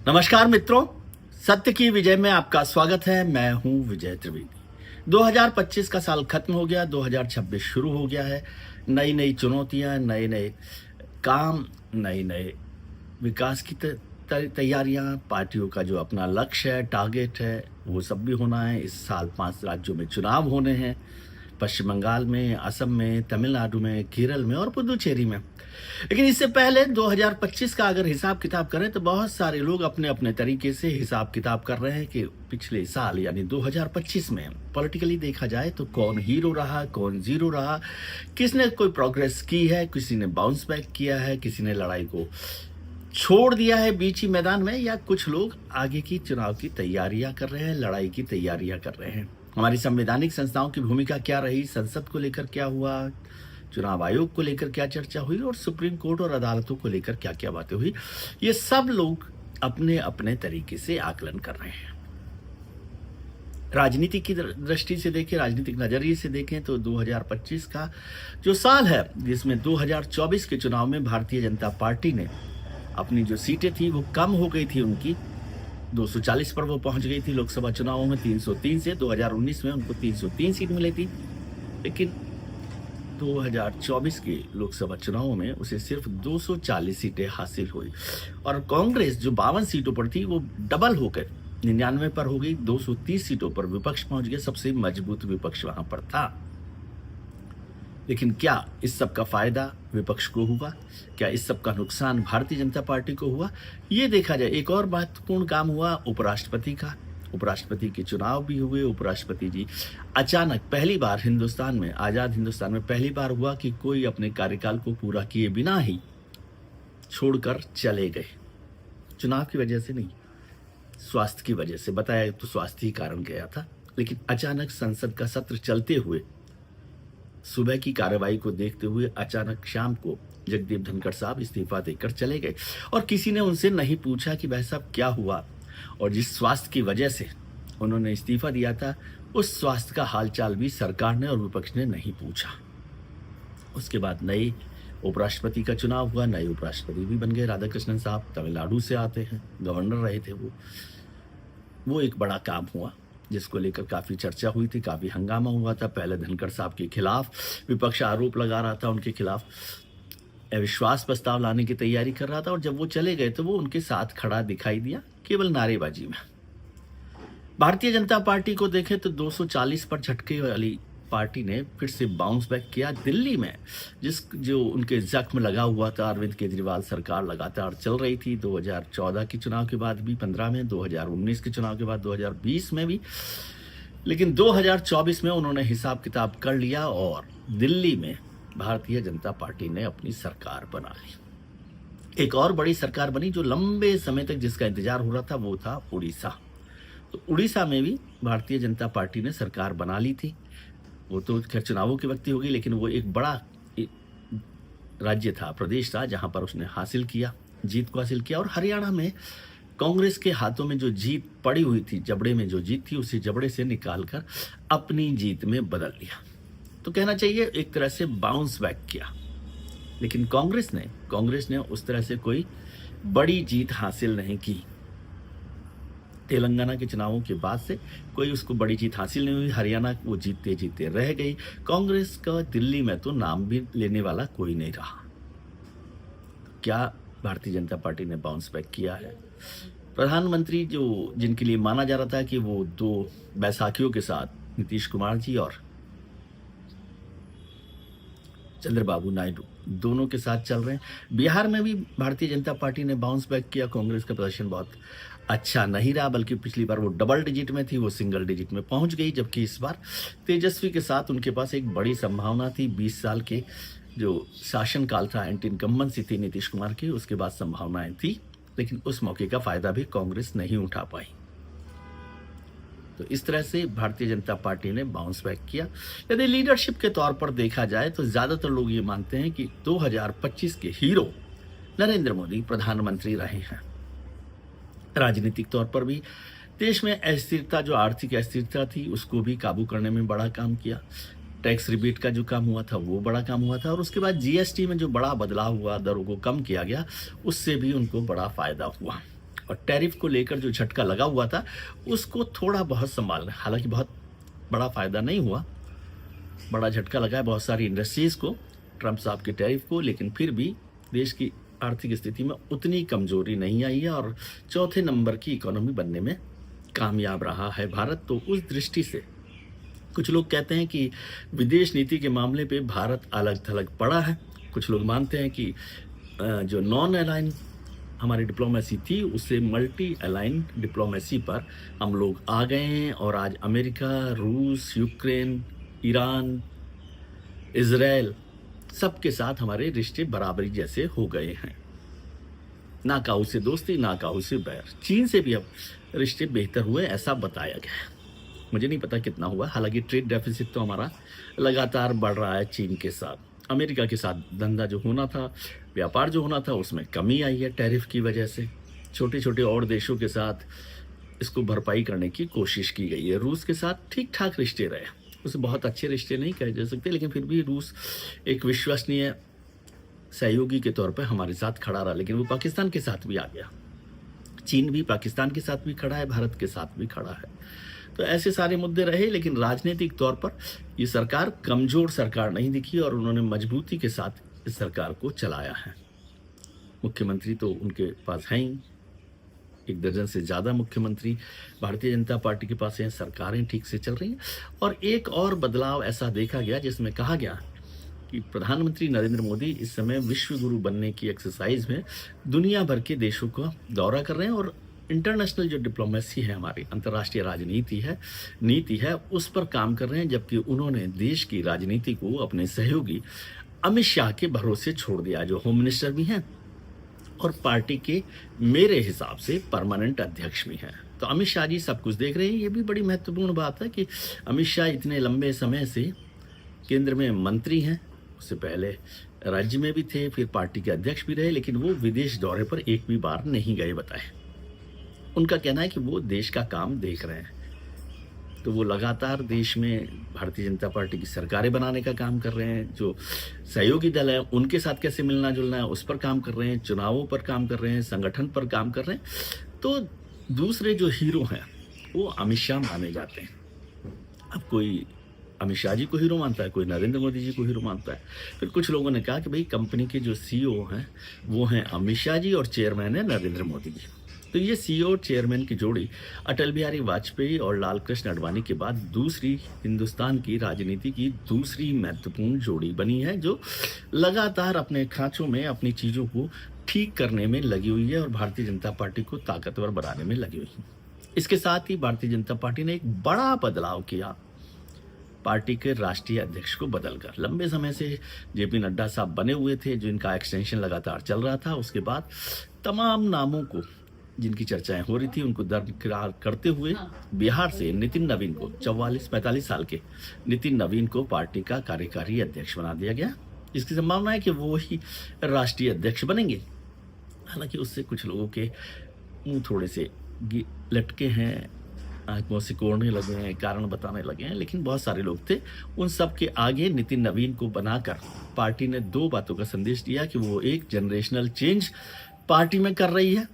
नमस्कार मित्रों, सत्य की विजय में आपका स्वागत है। मैं हूं विजय त्रिवेदी। 2025 का साल खत्म हो गया, 2026 शुरू हो गया है। नई नई चुनौतियां, नए नए काम, नए नए विकास की तैयारियां, पार्टियों का जो अपना लक्ष्य है, टारगेट है, वो सब भी होना है। इस साल 5 राज्यों में चुनाव होने हैं, पश्चिम बंगाल में, असम में, तमिलनाडु में, केरल में और पुदुचेरी में। लेकिन इससे पहले 2025 का अगर हिसाब किताब करें तो बहुत सारे लोग अपने अपने तरीके से हिसाब किताब कर रहे हैं कि पिछले साल यानी 2025 में पॉलिटिकली देखा जाए तो कौन हीरो रहा, कौन जीरो रहा, किसने कोई प्रोग्रेस की है, किसी ने बाउंस बैक किया है, किसी ने लड़ाई को छोड़ दिया है बीच ही मैदान में, या कुछ लोग आगे की चुनाव की तैयारियां कर रहे हैं, लड़ाई की तैयारियां कर रहे हैं। हमारी संवैधानिक संस्थाओं की भूमिका क्या रही, संसद को लेकर क्या हुआ, चुनाव आयोग को लेकर क्या चर्चा हुई और सुप्रीम कोर्ट और अदालतों को लेकर क्या क्या बातें हुई, ये सब लोग अपने अपने तरीके से आकलन कर रहे हैं। राजनीति की दृष्टि से देखें, राजनीतिक नजरिए से देखें तो 2025 का जो साल है, जिसमें 2024 के चुनाव में भारतीय जनता पार्टी ने अपनी जो सीटें थी वो कम हो गई थी, उनकी 240 पर वो पहुंच गई थी लोकसभा चुनावों में 303 से। 2019 में उनको 303 सीट मिली थी, लेकिन 2024 के लोकसभा चुनावों में उसे सिर्फ 240 सीटें हासिल हुई और कांग्रेस जो 52 सीटों पर थी वो डबल होकर 99 पर हो गई। 230 सीटों पर विपक्ष पहुंच गया, सबसे मजबूत विपक्ष वहां पर था। लेकिन क्या इस सब का फायदा विपक्ष को हुआ? क्या इस सब का नुकसान भारतीय जनता पार्टी को हुआ? ये देखा जाए। एक और महत्वपूर्ण काम हुआ उपराष्ट्रपति का। उपराष्ट्रपति के चुनाव भी हुए। उपराष्ट्रपति जी अचानक पहली बार हिंदुस्तान में, आजाद हिंदुस्तान में पहली बार हुआ कि कोई अपने कार्यकाल को पूरा किए बिना ही छोड़कर चले गए। चुनाव की वजह से नहीं, स्वास्थ्य की वजह से। बताया तो स्वास्थ्य ही कारण गया था, लेकिन अचानक संसद का सत्र चलते हुए, सुबह की कार्रवाई को देखते हुए अचानक शाम को जगदीप धनखड़ साहब इस्तीफा देकर चले गए और किसी ने उनसे नहीं पूछा कि भाई साहब क्या हुआ, और जिस स्वास्थ्य की वजह से उन्होंने इस्तीफा दिया था उस स्वास्थ्य का हालचाल भी सरकार ने और विपक्ष ने नहीं पूछा। उसके बाद नए उपराष्ट्रपति का चुनाव हुआ, नए उपराष्ट्रपति भी बन गए। राधाकृष्णन साहब तमिलनाडु से आते हैं, गवर्नर रहे थे वो एक बड़ा काम हुआ जिसको लेकर काफ़ी चर्चा हुई थी, काफ़ी हंगामा हुआ था। पहले धनखड़ साहब के खिलाफ विपक्ष आरोप लगा रहा था, उनके खिलाफ अविश्वास प्रस्ताव लाने की तैयारी कर रहा था, और जब वो चले गए तो वो उनके साथ खड़ा दिखाई दिया, केवल नारेबाजी में। भारतीय जनता पार्टी को देखें तो 240 पर झटके वाली पार्टी ने फिर से बाउंस बैक किया। दिल्ली में जो उनके जख्म लगा हुआ था, अरविंद केजरीवाल सरकार लगातार चल रही थी 2014 के चुनाव के बाद भी, 15 में, 2019 के चुनाव के बाद 2020 में भी, लेकिन 2024 में उन्होंने हिसाब किताब कर लिया और दिल्ली में भारतीय जनता पार्टी ने अपनी सरकार बना ली। एक और बड़ी सरकार बनी जो लंबे समय तक जिसका इंतजार हो रहा था, वो था उड़ीसा। तो उड़ीसा में भी भारतीय जनता पार्टी ने सरकार बना ली थी। वो तो खैर चुनावों के वक्त ही होगी, लेकिन वो एक बड़ा राज्य था, प्रदेश था, जहां पर उसने जीत को हासिल किया। और हरियाणा में कांग्रेस के हाथों में जो जीत पड़ी हुई थी, जबड़े में जो जीत थी, उसी जबड़े से निकालकर अपनी जीत में बदल लिया। तो कहना चाहिए एक तरह से बाउंस बैक किया। लेकिन कांग्रेस ने उस तरह से कोई बड़ी जीत हासिल नहीं की। तेलंगाना के चुनावों के बाद से कोई उसको बड़ी जीत हासिल नहीं हुई। हरियाणा वो जीतते जीतते रह गई। कांग्रेस का दिल्ली में तो नाम भी लेने वाला कोई नहीं रहा। क्या भारतीय जनता पार्टी ने बाउंस बैक किया है? प्रधानमंत्री जिनके लिए माना जा रहा था कि वो 2 बैसाखियों के साथ नीतीश कुमार जी और चंद्रबाबू नायडू दोनों के साथ चल रहे हैं। बिहार में भी भारतीय जनता पार्टी ने बाउंस बैक किया। कांग्रेस का प्रदर्शन बहुत अच्छा नहीं रहा, बल्कि पिछली बार वो डबल डिजिट में थी, वो सिंगल डिजिट में पहुंच गई, जबकि इस बार तेजस्वी के साथ उनके पास एक बड़ी संभावना थी। 20 साल के जो शासनकाल था, एंटी इनकम्बेंसी थी नीतीश कुमार की, उसके बाद संभावनाएं थी, लेकिन उस मौके का फायदा भी कांग्रेस नहीं उठा पाई। तो इस तरह से भारतीय जनता पार्टी ने बाउंस बैक किया। यदि लीडरशिप के तौर पर देखा जाए तो ज्यादातर लोग ये मानते हैं कि 2025 के हीरो नरेंद्र मोदी प्रधानमंत्री रहे हैं। राजनीतिक तौर पर भी देश में अस्थिरता, जो आर्थिक अस्थिरता थी, उसको भी काबू करने में बड़ा काम किया। टैक्स रिबेट का जो काम हुआ था वो बड़ा काम हुआ था, और उसके बाद जीएसटी में जो बड़ा बदलाव हुआ, दरों को कम किया गया, उससे भी उनको बड़ा फायदा हुआ। और टैरिफ को लेकर जो झटका लगा हुआ था उसको थोड़ा बहुत संभालना, हालांकि बहुत बड़ा फायदा नहीं हुआ, बड़ा झटका लगा है बहुत सारी इंडस्ट्रीज को ट्रंप साहब के टैरिफ को, लेकिन फिर भी देश की आर्थिक स्थिति में उतनी कमजोरी नहीं आई है और चौथे नंबर की इकोनॉमी बनने में कामयाब रहा है भारत। तो उस दृष्टि से कुछ लोग कहते हैं कि विदेश नीति के मामले पे भारत अलग थलग पड़ा है। कुछ लोग मानते हैं कि जो नॉन अलाइन हमारी डिप्लोमेसी थी उससे मल्टी अलाइन डिप्लोमेसी पर हम लोग आ गए हैं और आज अमेरिका, रूस, यूक्रेन, ईरान, इजराइल सबके साथ हमारे रिश्ते बराबरी जैसे हो गए हैं। ना काऊ से दोस्ती, ना काऊ से बैर। चीन से भी अब रिश्ते बेहतर हुए ऐसा बताया गया है। मुझे नहीं पता कितना हुआ, हालांकि ट्रेड डेफिसिट तो हमारा लगातार बढ़ रहा है चीन के साथ। अमेरिका के साथ धंधा जो होना था, व्यापार जो होना था, उसमें कमी आई है टैरिफ की वजह से। छोटे छोटे और देशों के साथ इसको भरपाई करने की कोशिश की गई है। रूस के साथ ठीक ठाक रिश्ते रहे, उसे बहुत अच्छे रिश्ते नहीं कहे जा सकते, लेकिन फिर भी रूस एक विश्वसनीय सहयोगी के तौर पर हमारे साथ खड़ा रहा। लेकिन वो पाकिस्तान के साथ भी आ गया। चीन भी पाकिस्तान के साथ भी खड़ा है, भारत के साथ भी खड़ा है। तो ऐसे सारे मुद्दे रहे, लेकिन राजनीतिक तौर पर ये सरकार कमजोर सरकार नहीं दिखी और उन्होंने मजबूती के साथ इस सरकार को चलाया है। मुख्यमंत्री तो उनके पास हैं ही, 1 दर्जन से ज़्यादा मुख्यमंत्री भारतीय जनता पार्टी के पास हैं। सरकारें ठीक से चल रही हैं। और एक और बदलाव ऐसा देखा गया जिसमें कहा गया कि प्रधानमंत्री नरेंद्र मोदी इस समय विश्व गुरु बनने की एक्सरसाइज में दुनिया भर के देशों का दौरा कर रहे हैं और इंटरनेशनल जो डिप्लोमेसी है, हमारी अंतर्राष्ट्रीय राजनीति है, नीति है, उस पर काम कर रहे हैं। जबकि उन्होंने देश की राजनीति को अपने सहयोगी अमित शाह के भरोसे छोड़ दिया, जो होम मिनिस्टर भी हैं और पार्टी के मेरे हिसाब से परमानेंट अध्यक्ष भी हैं। तो अमित शाह जी सब कुछ देख रहे हैं। ये भी बड़ी महत्वपूर्ण बात है कि अमित शाह इतने लंबे समय से केंद्र में मंत्री हैं, उससे पहले राज्य में भी थे, फिर पार्टी के अध्यक्ष भी रहे, लेकिन वो विदेश दौरे पर एक भी बार नहीं गए बताए। उनका कहना है कि वो देश का काम देख रहे हैं। तो वो लगातार देश में भारतीय जनता पार्टी की सरकारें बनाने का काम कर रहे हैं। जो सहयोगी दल है उनके साथ कैसे मिलना जुलना है उस पर काम कर रहे हैं, चुनावों पर काम कर रहे हैं, संगठन पर काम कर रहे हैं। तो दूसरे जो हीरो हैं वो अमित शाह माने जाते हैं। अब कोई अमित शाह जी को हीरो मानता है, कोई नरेंद्र मोदी जी को हीरो मानता है। फिर कुछ लोगों ने कहा कि भाई कंपनी के जो सीईओ हैं वो हैं अमित शाह जी और चेयरमैन है नरेंद्र मोदी जी। तो ये सीईओ चेयरमैन की जोड़ी अटल बिहारी वाजपेयी और लाल कृष्ण आडवाणी के बाद दूसरी हिंदुस्तान की राजनीति की दूसरी महत्वपूर्ण जोड़ी बनी है, जो लगातार अपने खांचों में अपनी चीज़ों को ठीक करने में लगी हुई है और भारतीय जनता पार्टी को ताकतवर बनाने में लगी हुई है। इसके साथ ही भारतीय जनता पार्टी ने एक बड़ा बदलाव किया, पार्टी के राष्ट्रीय अध्यक्ष को बदलकर। लंबे समय से जेपी नड्डा साहब बने हुए थे, जो इनका एक्सटेंशन लगातार चल रहा था। उसके बाद तमाम नामों को जिनकी चर्चाएं हो रही थी उनको दरकिरार करते हुए बिहार से नितिन नवीन को 44-45 साल के नितिन नवीन को पार्टी का कार्यकारी अध्यक्ष बना दिया गया। इसकी संभावना है कि वो ही राष्ट्रीय अध्यक्ष बनेंगे। हालांकि उससे कुछ लोगों के मुंह थोड़े से लटके हैं, आंखों से कोड़ने लगे हैं, कारण बताने लगे हैं, लेकिन बहुत सारे लोग थे। उन सब के आगे नितिन नवीन को बनाकर पार्टी ने 2 बातों का संदेश दिया कि वो एक जनरेशनल चेंज पार्टी में कर रही है।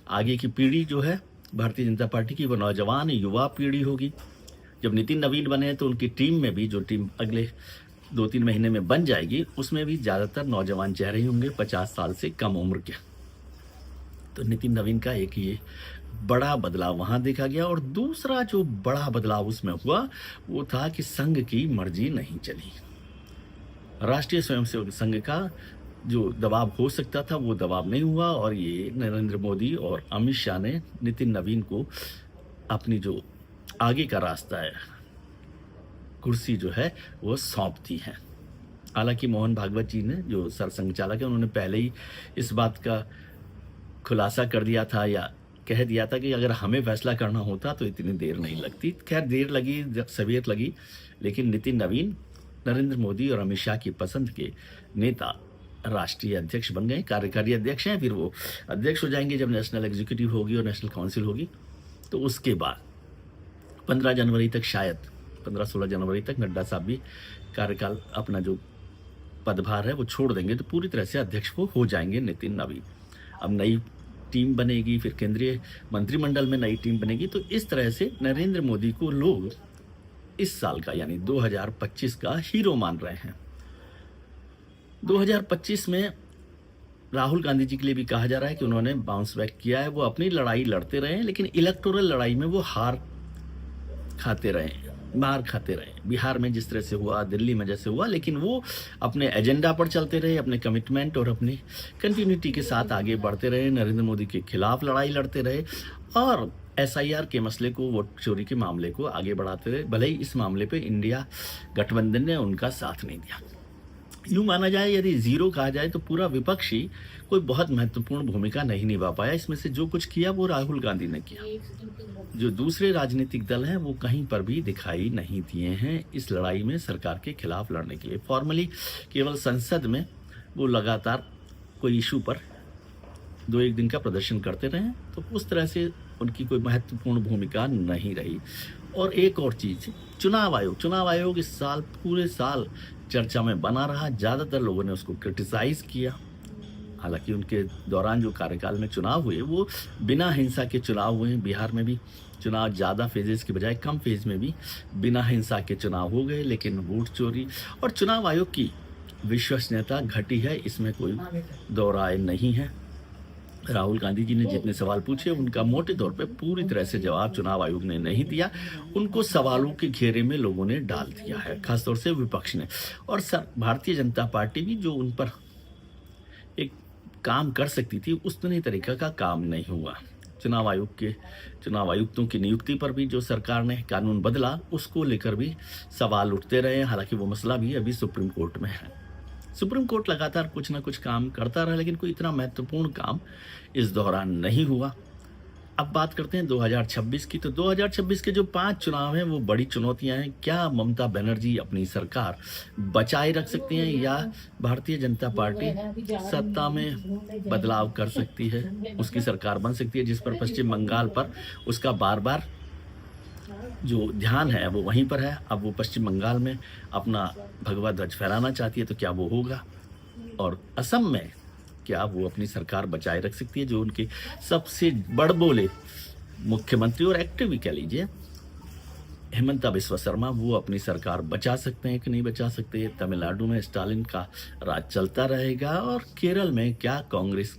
आगे की पीढ़ी जो है भारतीय जनता पार्टी की वो नौजवान युवा पीढ़ी होगी। जब नितिन नवीन बने तो उनकी टीम में भी, जो टीम अगले 2-3 महीने में बन जाएगी, उसमें भी ज़्यादातर नौजवान चेहरे होंगे, 50 साल से कम उम्र के। तो नितिन नवीन का एक ये बड़ा बदलाव वहाँ देखा गया। और दूसरा जो बड़ा बदलाव उसमें हुआ वो था कि संघ की मर्जी नहीं चली। राष्ट्रीय स्वयंसेवक संघ का जो दबाव हो सकता था वो दबाव नहीं हुआ और ये नरेंद्र मोदी और अमित शाह ने नितिन नवीन को अपनी जो आगे का रास्ता है, कुर्सी जो है वो सौंप दी है। हालांकि मोहन भागवत जी ने, जो सरसंघ चालक है, उन्होंने पहले ही इस बात का खुलासा कर दिया था या कह दिया था कि अगर हमें फैसला करना होता तो इतनी देर नहीं लगती। खैर देर लगी, सवेर लगी, लेकिन नितिन नवीन नरेंद्र मोदी और अमित शाह की पसंद के नेता राष्ट्रीय अध्यक्ष बन गए। कार्यकारी अध्यक्ष हैं, फिर वो अध्यक्ष हो जाएंगे जब नेशनल एग्जीक्यूटिव होगी और नेशनल काउंसिल होगी। तो उसके बाद 15 जनवरी तक, शायद 15-16 जनवरी तक नड्डा साहब भी कार्यकाल अपना जो पदभार है वो छोड़ देंगे, तो पूरी तरह से अध्यक्ष वो हो जाएंगे नितिन नवीन। अब नई टीम बनेगी, फिर केंद्रीय मंत्रिमंडल में नई टीम बनेगी। तो इस तरह से नरेंद्र मोदी को लोग इस साल का यानी 2025 का हीरो मान रहे हैं। 2025 में राहुल गांधी जी के लिए भी कहा जा रहा है कि उन्होंने बाउंस बैक किया है। वो अपनी लड़ाई लड़ते रहे, लेकिन इलेक्टोरल लड़ाई में वो हार खाते रहे, मार खाते रहे। बिहार में जिस तरह से हुआ, दिल्ली में जैसे हुआ, लेकिन वो अपने एजेंडा पर चलते रहे, अपने कमिटमेंट और अपनी कंटिन्यूटी के साथ आगे बढ़ते रहे, नरेंद्र मोदी के खिलाफ लड़ाई लड़ते रहे और एसआईआर के मसले को, वोट चोरी के मामले को आगे बढ़ाते रहे। भले ही इस मामले पे इंडिया गठबंधन ने उनका साथ नहीं दिया। यूं माना जाए, यदि जीरो कहा जाए तो पूरा विपक्षी कोई बहुत महत्वपूर्ण भूमिका नहीं निभा पाया। इसमें से जो कुछ किया वो राहुल गांधी ने किया। जो दूसरे राजनीतिक दल हैं वो कहीं पर भी दिखाई नहीं दिए हैं इस लड़ाई में सरकार के खिलाफ लड़ने के लिए। फॉर्मली केवल संसद में वो लगातार कोई इशू पर 2-1 दिन का प्रदर्शन करते रहे, तो उस तरह से उनकी कोई महत्वपूर्ण भूमिका नहीं रही। और एक और चीज़, चुनाव आयोग इस साल पूरे साल चर्चा में बना रहा। ज़्यादातर लोगों ने उसको क्रिटिसाइज़ किया। हालांकि उनके दौरान जो कार्यकाल में चुनाव हुए वो बिना हिंसा के चुनाव हुए। बिहार में भी चुनाव ज़्यादा फेजेस के बजाय कम फेज में भी बिना हिंसा के चुनाव हो गए, लेकिन वोट चोरी और चुनाव आयोग की विश्वसनीयता घटी है, इसमें कोई दो राय नहीं है। राहुल गांधी जी ने जितने सवाल पूछे उनका मोटे तौर पे पूरी तरह से जवाब चुनाव आयोग ने नहीं दिया। उनको सवालों के घेरे में लोगों ने डाल दिया है, खासतौर से विपक्ष ने। और भारतीय जनता पार्टी भी जो उन पर एक काम कर सकती थी उस तरीका का काम नहीं हुआ। चुनाव आयुक्तों की नियुक्ति पर भी जो सरकार ने कानून बदला उसको लेकर भी सवाल उठते रहे। हालांकि वो मसला भी अभी सुप्रीम कोर्ट में है। सुप्रीम कोर्ट लगातार कुछ ना कुछ काम करता रहा, लेकिन कोई इतना महत्वपूर्ण काम इस दौरान नहीं हुआ। अब बात करते हैं 2026 की। तो 2026 के जो 5 चुनाव हैं वो बड़ी चुनौतियां हैं। क्या ममता बनर्जी अपनी सरकार बचाए रख सकती हैं या भारतीय जनता पार्टी सत्ता में बदलाव कर सकती है, उसकी सरकार बन सकती है, जिस पर पश्चिम बंगाल पर उसका बार बार जो ध्यान है वो वहीं पर है। अब वो पश्चिम बंगाल में अपना भगवा ध्वज फहराना चाहती है, तो क्या वो होगा? और असम में क्या वो अपनी सरकार बचाए रख सकती है? जो उनके सबसे बड़बोले मुख्यमंत्री और एक्टिव भी कह लीजिए हेमंता बिस्वा शर्मा, वो अपनी सरकार बचा सकते हैं कि नहीं बचा सकते? तमिलनाडु में स्टालिन का राज चलता रहेगा और केरल में क्या कांग्रेस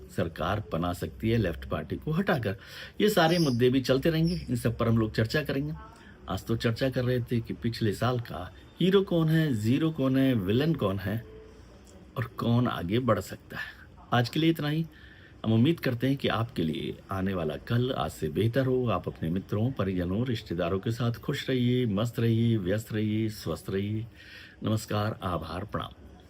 सरकार बना सकती है लेफ्ट पार्टी को हटाकर? ये सारे मुद्दे भी चलते रहेंगे, इन सब पर हम लोग चर्चा करेंगे। आज तो चर्चा कर रहे थे कि पिछले साल का हीरो कौन है, जीरो कौन है, विलन कौन है और कौन आगे बढ़ सकता है। आज के लिए इतना ही। हम उम्मीद करते हैं कि आपके लिए आने वाला कल आज से बेहतर हो। आप अपने मित्रों, परिजनों, रिश्तेदारों के साथ खुश रहिए, मस्त रहिए, व्यस्त रहिए, स्वस्थ रहिए। नमस्कार, आभार, प्रणाम।